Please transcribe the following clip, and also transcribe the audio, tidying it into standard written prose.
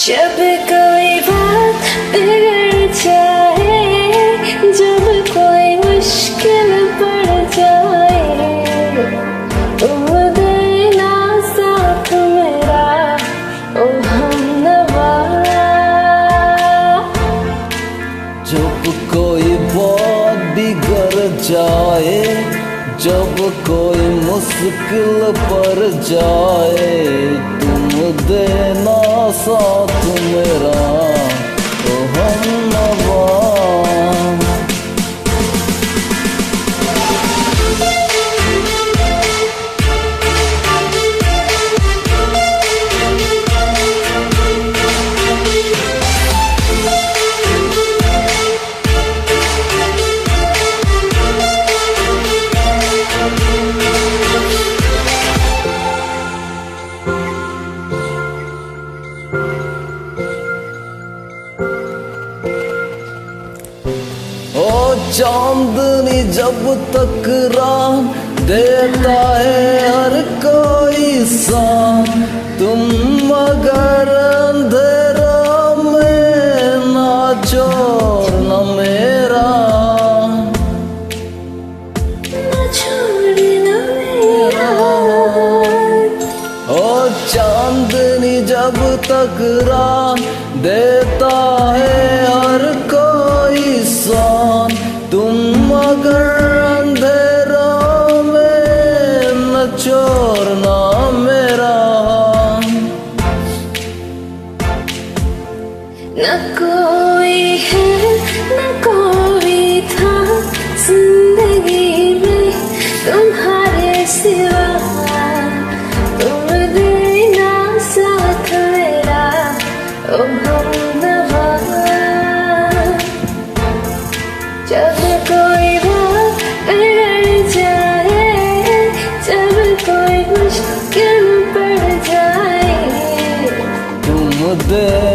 जब कोई बात बिगड़ जाए, जब कोई मुश्किल पड़ जाए, तुम देना साथ मेरा ओ हमनवा। जब कोई बात बिगड़ जाए, जब कोई मुश्किल पड़ जाए, तुम देना साथ मेरा ओ हमनवा। चांदनी जब तक राह देता है हर कोई साथ, तुम मगर अंधेरा में ना छोड़ना मेरा, ना छोड़ना मेरा। ओ चांदनी जब तक राह देता है हर कोई साथ, तुम मगर अंधेरा में न छोड़ना मेरा। न कोई है न कोई था जिंदगी में तुम्हारे सिवा, तुम देना साथ मेरा ओ हमनवा। जब कोई बात बिगड़ जाए, जब कोई मुश्किल पड़ जाए, तुम दे